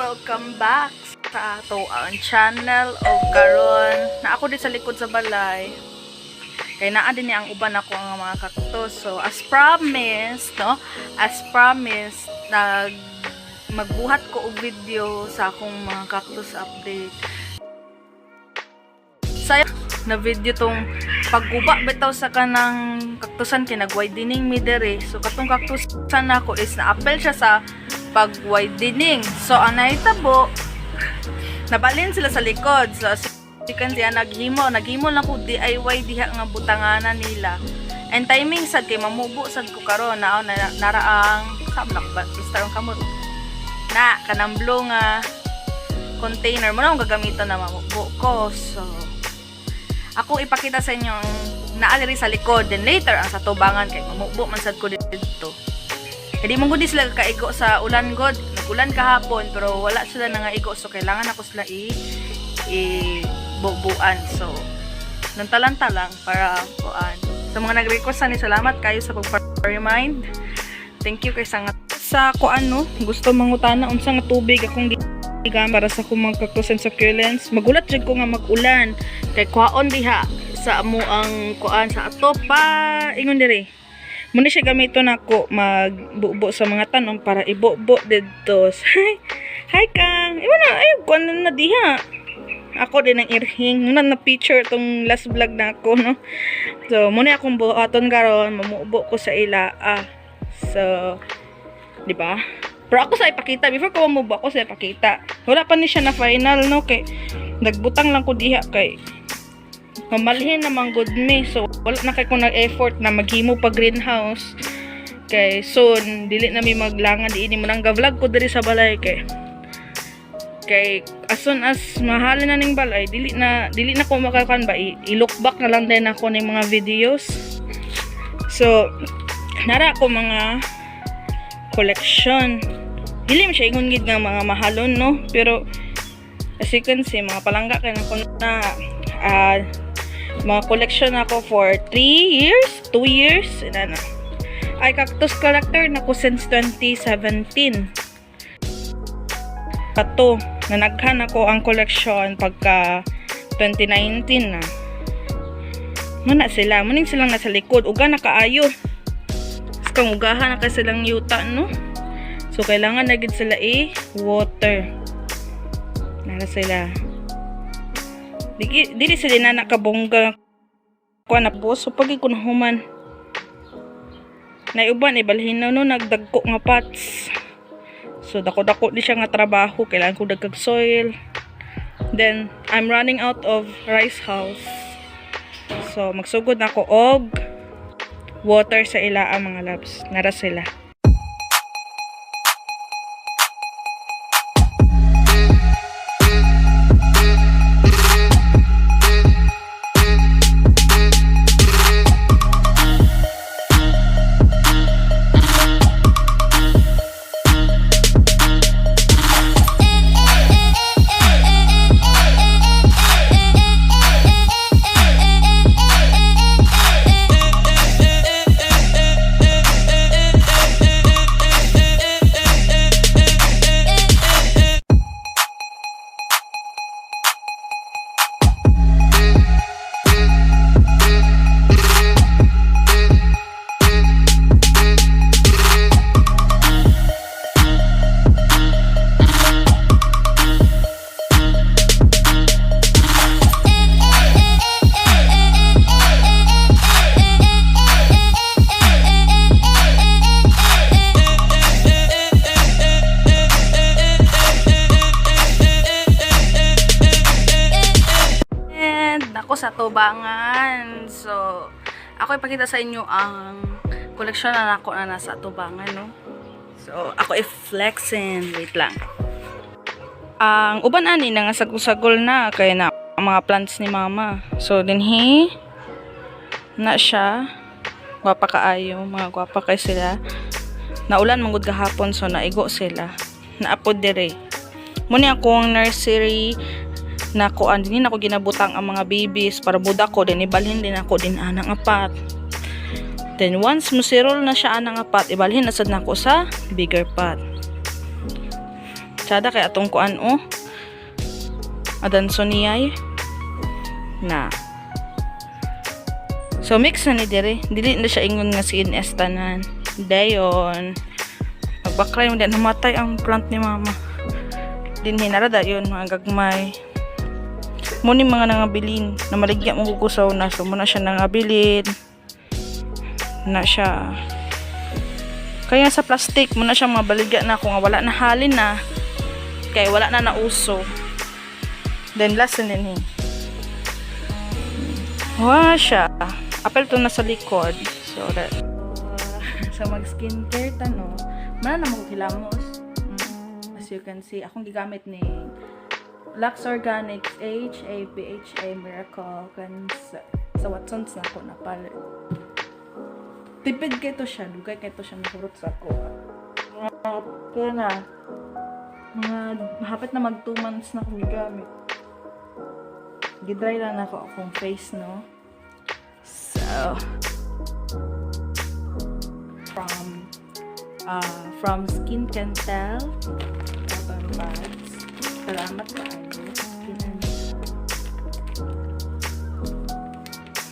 welcome back sa ato ang channel o karon na ako din sa likod sa balay. Kaya naa din niya ang uban ako ang mga cactus. So as promised, no? As promised, magbuhat ko og video sa akong mga cactus update. Saya na video tong pagguba bitaw sa kanang kaktusan kinag-widening mi dere. So katong kaktusan nako is na-appel siya sa pag-widening. So ang nahitabo, nabalin sila sa likod. So sikan siya naghimo lang ko DIY diha nga butanganan nila. And timing sad kay mamubo sad ko karon na naraang sablak ba starong kamot na kanang blue nga container mo na ang gagamiton na mamubo ko. So ako ipakita sa inyo ang naali sa likod, then later ang sa tubangan kay mamubo man sad ko dito. Hindi mong gudi sila kaigo sa ulan god. Nag-ulan kahapon pero wala sila nangaigo, so kailangan ako sila bubuan. So nantala lang para kuan. Sa mga nag-request ni salamat kayo sa pag-remind. Thank you kay sa kuan no. Gusto mangutana unsa nga tubig akong gigamit para sa akong mga Cactus and Succulents. Magulat jud ko nga mag-ulan kay kuhaon diha sa amo ang kuan sa ato pa ingon diri. Muna siya gamiton ako magbubo sa mga tanong para ibobo dito. Hi Kang. Iba na ay kuan na diha. Ako din ang irhing. Muna na picture tong last vlog na ako no. So muna akong buhaton karon mamubo ko sa ila. So di ba? Pero ako sa ipakita before ko mamubo ako sa ipakita. Wala pa ni siya na final no kay nagbutang lang ko diha kay mamalhin naman good me. So wala na kay ko nag-effort na maghimo pa greenhouse kay soon dili na mi maglangan diini mo nang ga-vlog ko diri sa balay kay as soon as mahal na ning balay dili na ko makakan ba i-look back na lang din ako ng mga videos. So nara ko mga collection. Dili mo siya ingon gid nga mga mahalon no, pero as you can see mga palangga kay na ko na mga collection ako for 2 years na. Ay cactus collector na ko since 2017. Pato nanaghan ako ang collection pagka 2019 na. Muna sila, muning silang nasa likod uga na kaayo. Kang ugahan na kasi silang yuta no. So kailangan na gid sila water. Nara sila. Dili sila na nakabongga kuan na po. So pag ikunahuman na uban ibalhin na no nagdagko nga pots. So dako-dako di siya nga trabaho, kailangan ko dagkag soil. Then I'm running out of rice house. So magsugod na ako og water sa ila mga loves. Nara sila. Sa tubangan. So ako ipakita sa inyo ang collection na nako na nasa tubangan no. So ako i-flexin, wait lang. Ang uban ani na nga sagol na kay na ang mga plants ni mama. So dinhi na siya gwapa kaayo, mga gwapa kay sila. Naulan mangud gahapon so naigo sila. Naapod dire. Muna akong nursery na ko din ako ginabutang ang mga babies para budak ko din ibalhin din ako din anang apat. Then once musirol na siya anang apat, ibalhin na sad nako sa bigger pot. Tsada kay atong kuan adansoniyay na. So mix na ni dire. Dili na siya ingon nga CNS tanan. Dayon. Magbakray mo din namatay ang plant ni mama. Din hinarada yun mga gagmay. Muni mga nangabilin na maligya mo kukusaw na. So muna siya nangabilin na siya. Kaya sa plastic muna siya mabaligya na kung wala na halin na. Kaya wala na nauso. Then last na din siya. Apel to na sa likod. So that sa mag skincare tano, mana na magkilamos. As you can see, akong gigamit ni Luxe Organics HA PHA Miracle kan sa Watsons na ko na pala. Tipid kay to siya, dugay kay to siya nahurot sa ko. Kaya na hapit na mag 2 months na akong gigamit. Gidry lang ako akong face, no? So from Skin Can Tell cotton pads. Salamat kaayo.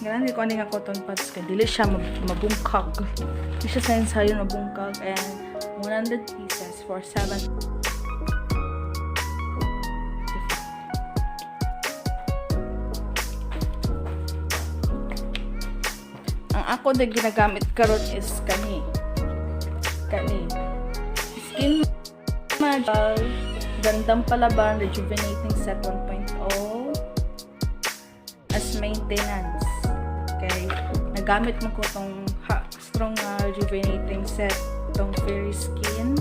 Ganun ko ani nga cotton pads kay dili siya mabungkag. Dili siya sa ensayo mabungkag and 100 pieces for 7. Ako na ginagamit karon is kani Skin Magic Gandang Palaban Rejuvenating Set 1.0 as maintenance. Okay, nagamit mo ko tong strong rejuvenating set tong Fairy Skin.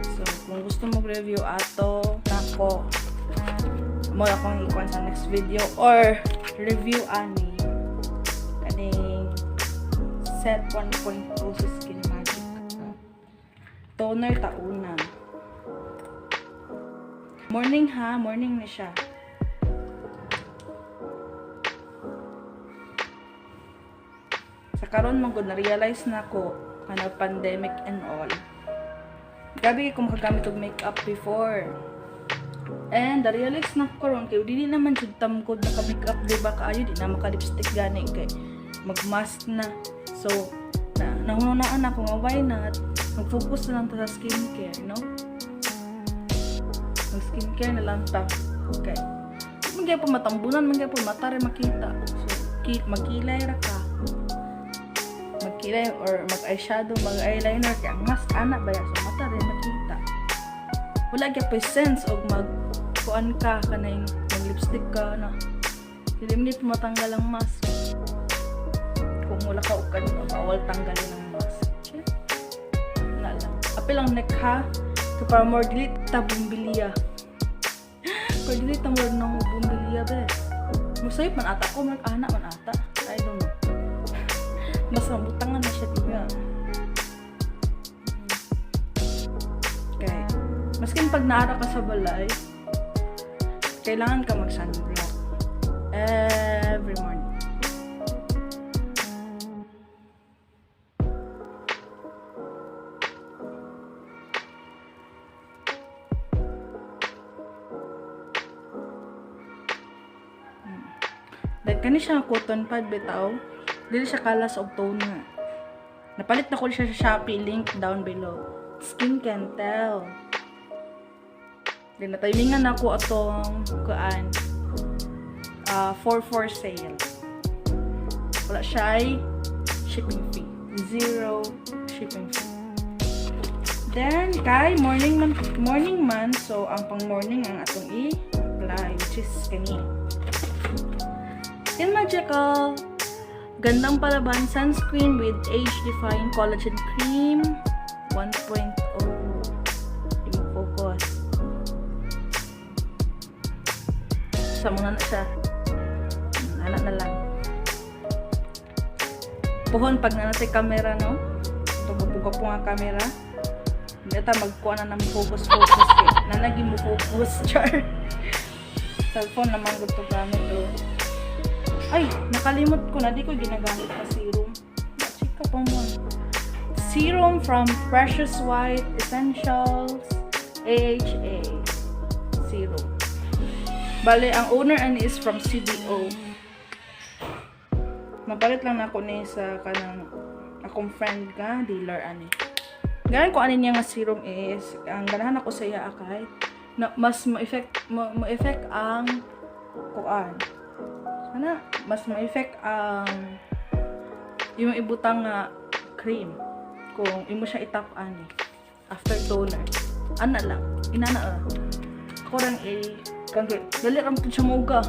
So kung gusto mo review ato nako mo akong ikuan sa next video or review ani set 1.0 sa Skin Magic. Toner tauna. Morning na siya. Sa karon man gud na-realize na ko kana pandemic and all. Gabi ko makagamit og makeup before. And na-realize na ko karon kay dili naman jud tamkod naka-makeup di ba kaayo di na maka-lipstick gani kay mag-mask na. So, nahununaan ako nga why not mag-focus na lang ta sa skincare, no? Mag-skincare na lang ta. Okay. Magkaya po matambunan, magkaya po mata rin makita. So, magkilay ra ka. Magkilay or mag-eyeshadow, mag-eyeliner. Kaya ang mask, anak ba yan? So, mata rin makita. Wala kaya po sense o mag-kuan ka, kanay mag-lipstick ka, na. Hindi po matanggal ang mask. Kung wala ka o kanina, bawal tanggalin ang mask. Okay? Wala lang. Apil ang neck ha. So, para more delete ta bumbiliya. Para delete ta more ng bumbiliya, be. Masayip man ata ko, anak man ata. I don't know. Mas mabutangan na siya tiga. Okay. Maskin pag naara ka sa balay, kailangan ka mag-sunblock. Every morning. Dahil kani siya cotton pad bitaw, dili siya kalas og toner. Napalit na ko siya sa Shopee, link down below. Skin Can Tell. Then natimingan ako atong kuan 4-4 sale. Wala siya ay shipping fee. 0 shipping fee. Then kay morning man so ang pang morning ang atong i-apply which is kani. Skin Magical Gandang Palaban Sunscreen with Age-Defying Collagen Cream 1.0. Hindi mo focus. Sa muna na siya. Anak na lang. Puhon pag nanatay camera, no? Ito bubuga po nga camera. Hindi ata magkuha na ng focus. Nanagi mo focus. Char. Cellphone naman gusto gamit, oh. Ay, nakalimot ko na. Di ko ginagamit na serum. Check ka pa mo. Serum from Precious White Essentials AHA serum. Bale, ang owner ani is from CDO. Napalit lang na ako ni sa kanang akong friend ka, dealer ani. Ganyan ko ani niya nga serum is, ang ganahan ako sa iya akay, na mas ma-effect ang kuan. Sana mas ma-effect ang yung ibutang nga cream kung imo siya itap ani after toner. Ana lang, inana ako rang kang dali ram pud siya muuga.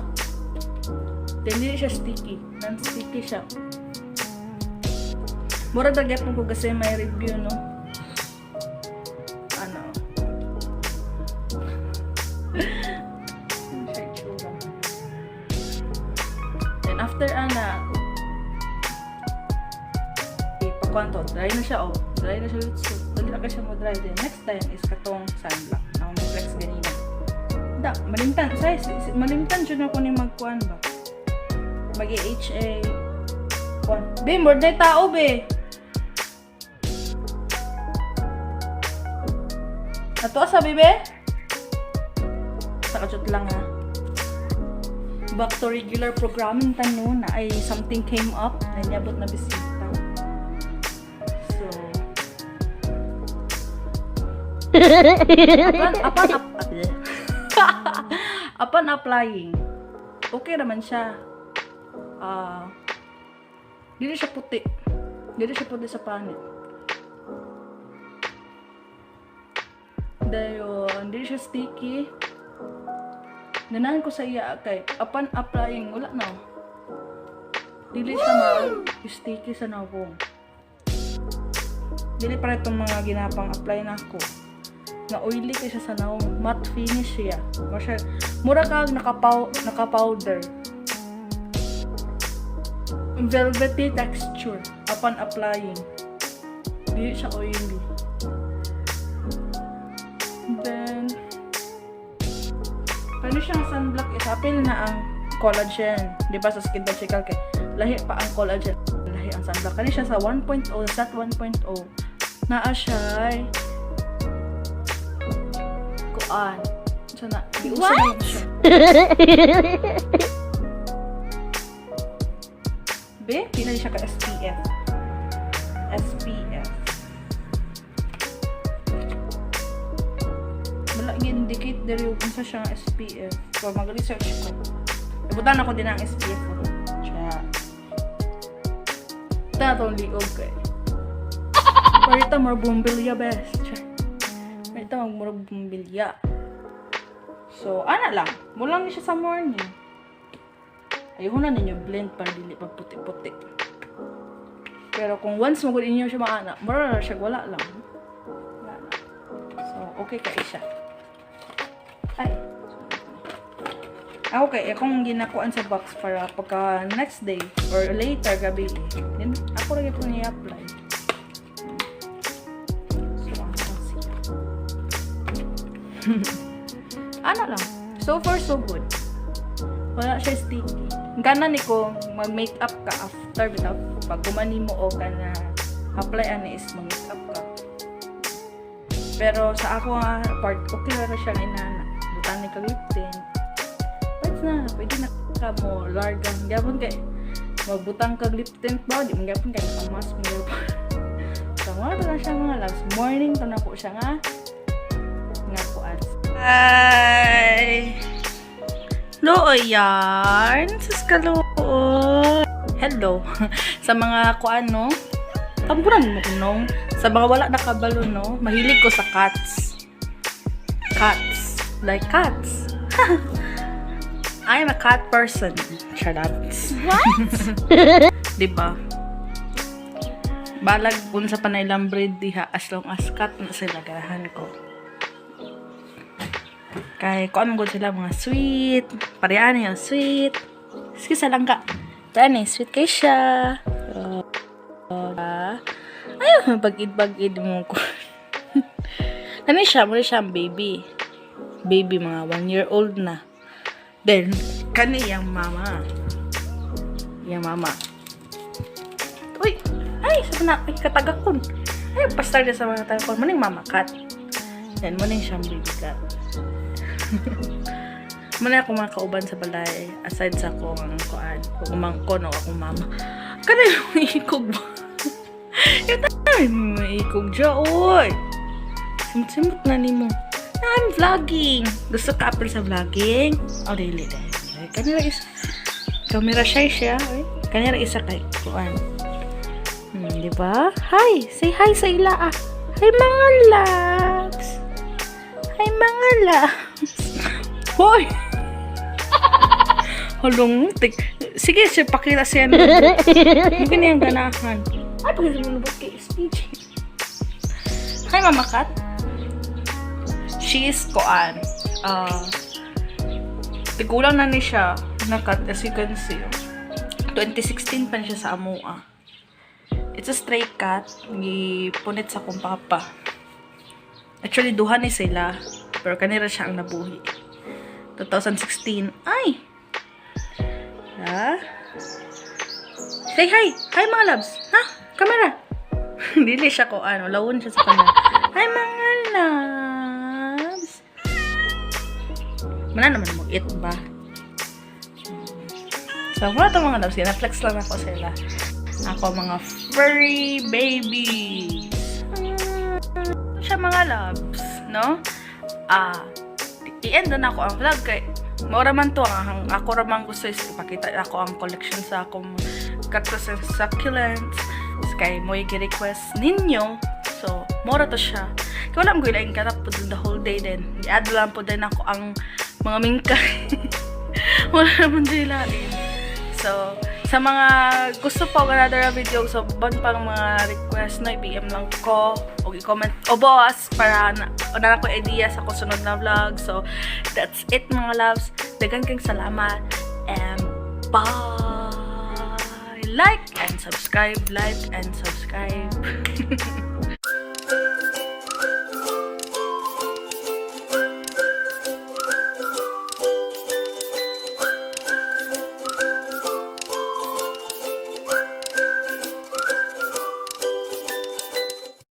Dili siya sticky, non-sticky siya. Mura dagat ko kasi may review no. Ano? Then after ana ipakuan to, dry na siya dry na siya Luxe. Dali na siya mo dry. Then next time is katong sunblock. Now may flex ganina. Da, malimtan. Size, malimtan dyan ako ni magkuhan ba? Mag-HA. Kuhan. Be, more na tao, be. Ato, sabi, be? Sakachot lang, ha? Back to regular programming tanong na ay something came up na niyabot na bisita. So, upon applying, okay naman siya. Dili siya puti. Dili siya puti sa panit. Dayon, dili siya sticky. Ganahan ko sa iya kay upon applying, wala na. Dili siya ma-sticky sa nawong. Dili para itong mga ginapang apply na ako. Na oily kay siya sa nawong. Matte finish siya. Mura kag naka-powder. Velvety texture upon applying. Dili siya oily. Then kani siyang sunblock is apil na ang collagen. Di ba sa Skin Bicycle kay lahi pa ang collagen, lahi ang sunblock. Kani siya sa 1.0, SAT 1.0. Naa siya kuan. Sana diusan siya. Be, pinali siya ka SPF. SPF. Wala gi-indicate diri kung sa siya SPF. So mag-research ko. Ibutan ako din ang SPF ko. Siya. Ita itong liog kay. Parita more bumbilya best. Parita more bumbilya. So, ana lang. Mulang ni siya sa morning. Ayun na ninyo blend para dili pa puti-puti. Pero kung once mo gud inyo siya maana, mura na siya wala lang. Wala na. So, okay kay siya. Ay. Okay, akong ginakuan sa box para pagka next day or later gabi. Then ako ra gyud i-apply. So, ano lang. So far so good. Wala siya sticky. Gana ni ko mag-makeup ka after bitaw pag kumani mo o kana apply ani is mag-makeup ka. Pero sa ako nga part okay ra siya inana. Butan ni ka lip tint. That's na, pwede na ka mo largang. Gapon kay magbutang ka lip tint ba, di man gapon kay mas mo. So wala na siya mga loves. Morning to na po siya nga kuan. Hi. Hello, yarn. Saskalo. Hello. Sa mga kuan, no? Tamburan mo kunong. Sa mga wala nakabalo, no? Mahilig ko sa cats. Cats. Like cats. I'm a cat person. Charats. What? Diba? Balag kung sa panaylang breed diha as long as cat na sila garahan ko. Kay kuan mo sila mga sweet. Parehan yung sweet. Sige sa langka. Parehan sweet kay siya. Ayun, bagid-bagid mo ko. Kani siya, muli siya ang baby. Baby, mga 1 year old na. Then, kani yung mama. Yung mama. Uy! Ay, sabi na, ay, katagakon. Ay, pastar na sa mga tagakon. Maning mama cat. Yan, muna yung siyang baby cat. Muna ako mga kauban sa balay, aside sa akong kuan, kung umangkon o akong mama. Kada yung ikog ba? Yung tayo mo ikog dyan, oy! Simut-simut na ni mo. I'm vlogging. Gusto ka apel sa vlogging? Oh, really. Kanira isa. Camera shy siya. Kanira isa kay kuan. Diba? Hi! Say hi sa ila ah. Hi mga loves! Hi mga loves! Hoy! Halong, sige, siya pakita siya. Mungkin yung ganahan. Ay, pagkita mo nabot kay speech. Hi, Mama Kat. She is koan. Tigulang na ni siya na kat, as you can see. 2016 pa siya sa Amoa. It's a stray cat. Gipunit sa kong papa. Actually, duha ni sila. Pero kanira siya ang nabuhi. 2016. Ay! Ha? Say hi! Hi mga loves! Ha? Camera! Dili siya ko ano. Lawon siya sa kanya. Hi mga loves! Mana naman mo eat ba? So, muna ito mga loves. Na-flex lang ako sila. Ako mga furry babies. Siya mga loves. No? I-end na ako ang vlog kay maura man to ang ako ramang gusto is ipakita ako ang collection sa akong Cactus and Succulents kay mo i-request ninyo, so maura to siya kaya wala mo ilaing katap po the whole day din i-add lang po din ako ang mga mingkay. Wala naman sila din. So sa mga gusto po another video, so ban pang mga request na i-PM lang ko o i-comment o boss para na ko idea sa kusunod na vlog. So that's it mga loves. Daghan kang salamat and bye. Like and subscribe.